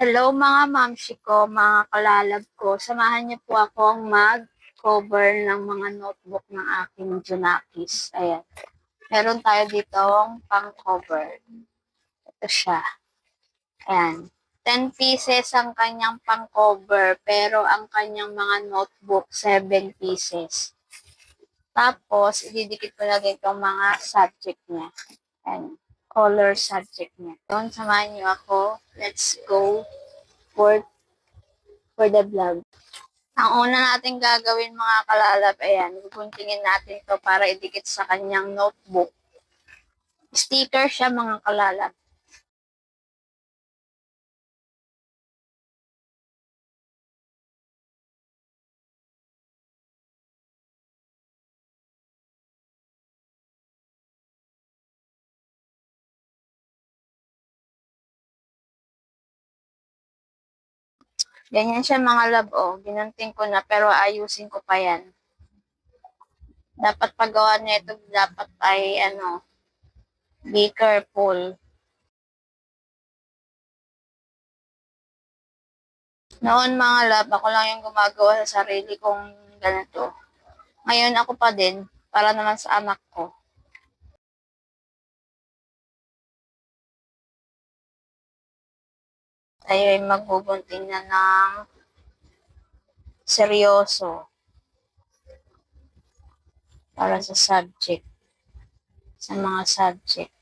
Hello mga mamshi ko, mga kalalab ko. Samahan niyo po akong mag-cover ng mga notebook ng aking Junakis. Ayan. Meron tayo ditong pang-cover. Ito siya. Ayan. 10 pieces ang kanyang pang-cover, pero ang kanyang mga notebook, 7 pieces. Tapos, ididikit ko na din itong mga subject niya. Ayan. Color subject niya. Doon, samahan niyo ako. Let's go for the vlog. Ang una natin gagawin mga kalalab, ayan, guguntingin natin ito para idikit sa kanyang notebook. Sticker siya mga kalalab. Ganyan siya mga lab, oh. Ginunting ko na pero ayusin ko pa yan. Dapat paggawa niya ito, dapat ay be careful. Noon mga lab, ako lang yung gumagawa sa sarili kong ganito. Ngayon ako pa din, para naman sa anak ko. Tayo ay magbugunting na ng seryoso para sa subject, sa mga subject.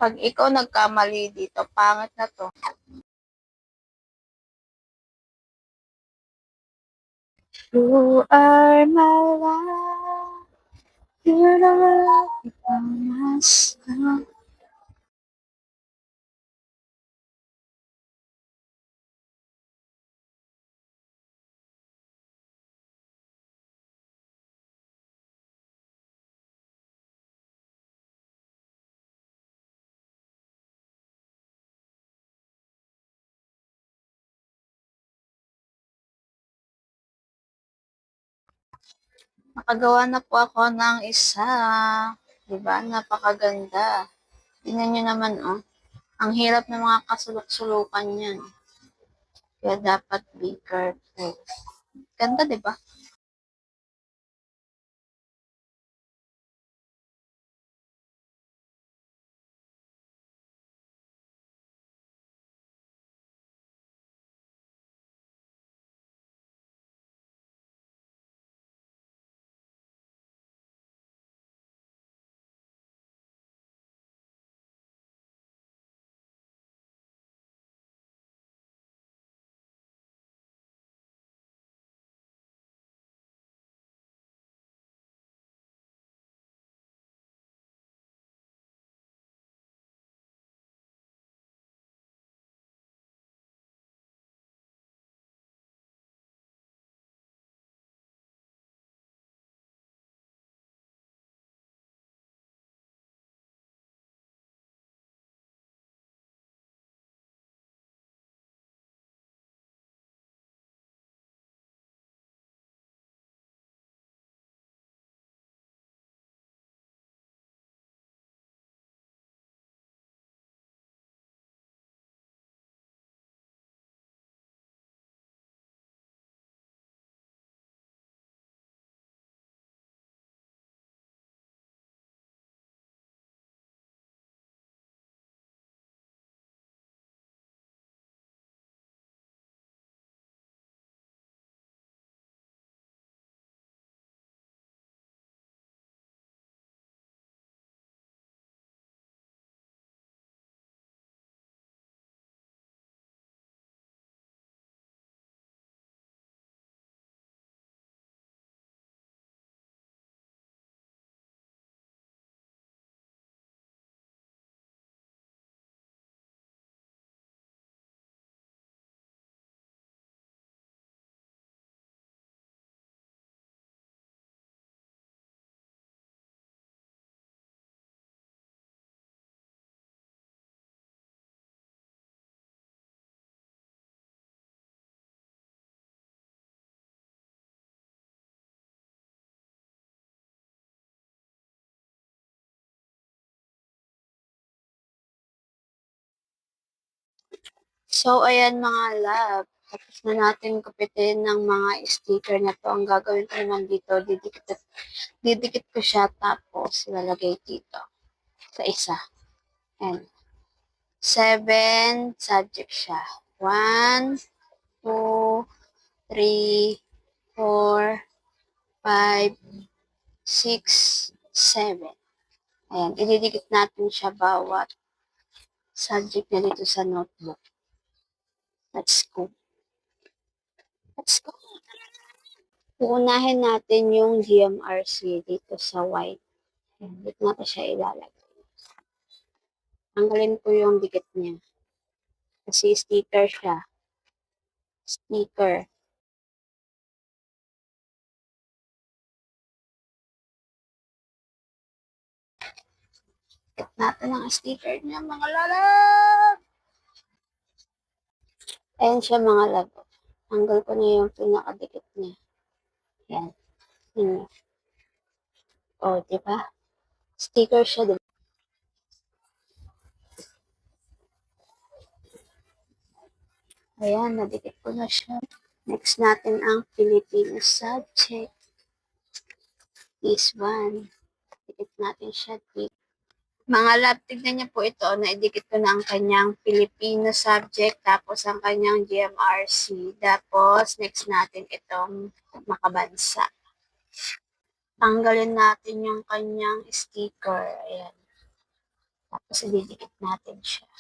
Pag ikaw nagkamali dito, pangit na to. You are my love, you're the love of my soul. Nakagawa na po ako ng isa. Diba? Napakaganda. Tingnan nyo naman, oh. Ang hirap ng mga kasulok-sulukan yan. Kaya dapat be careful. Ganda, diba? So, ayan mga love. Tapos na natin kupitin ng mga sticker na to. Ang gagawin ko naman dito, didikit ko siya tapos ilalagay dito sa isa. And 7 subject siya. 1, 2, 3, 4, 5, 6, 7. Ayan, ididikit natin siya bawat subject na dito sa notebook. Let's go. Let's go. Uunahin natin yung GMRC dito sa white. Ayan, dito natin siya ilalagay. Tanggalin ko yung dikit niya. Kasi sticker siya. Sticker. Dikit natin ang sticker niya, mga lalab! Ayan siya, mga labo. Tanggal ko na yung pinakadikit niya. Ayan. Ayan. O, diba? Sticker siya, diba? Ayan, nadikit ko na siya. Next natin ang Filipino subject. This one. Dikit natin siya dito. Mga lab, tignan niyo po ito. Naidikit ko na ang kanyang Filipino subject, tapos ang kanyang GMRC. Tapos, next natin itong makabansa. Tanggalin natin yung kanyang sticker. Ayan. Tapos, ididikit natin siya.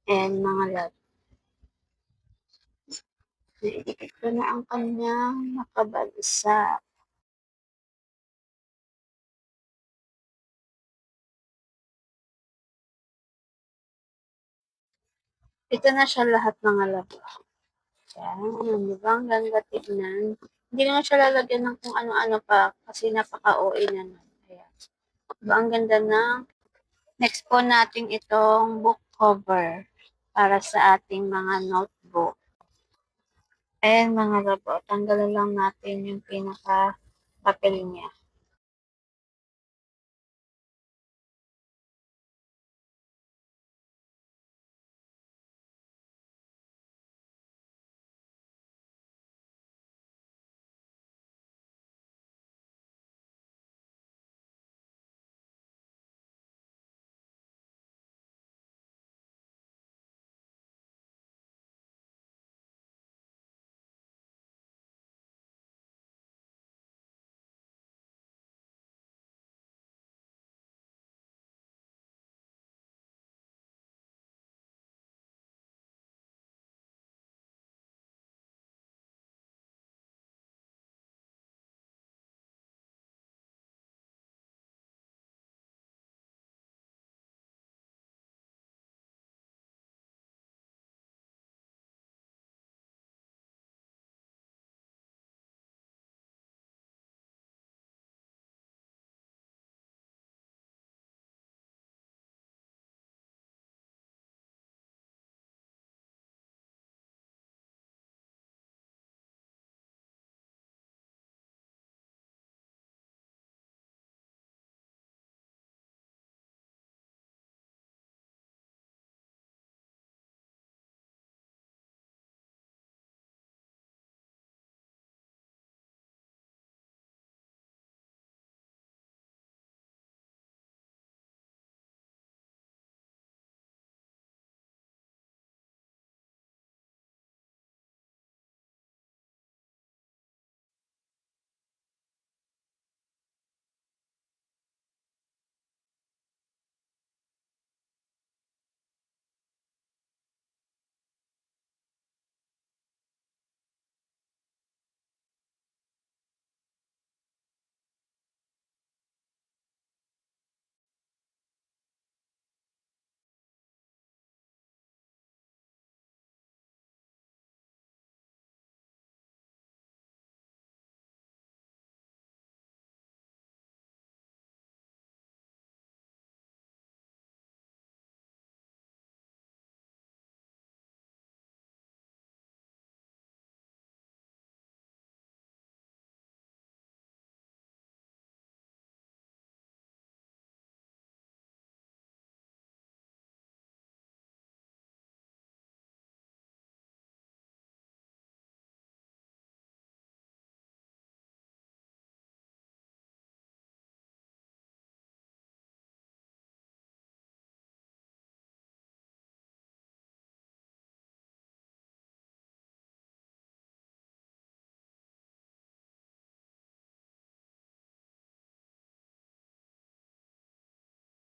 And mga lab, naidikit ko na ang kanyang makabansa. Ito na siya lahat, mga lab. Ayan, di ba? Ang ganda tignan. Hindi ko na siya lalagyan ng kung ano-ano pa kasi napaka-OA na nun. Ayan. Diba? Ang ganda na. Next po natin itong book cover para sa ating mga notebook. Ayan mga labo, tanggalin lang natin yung pinaka-papel niya.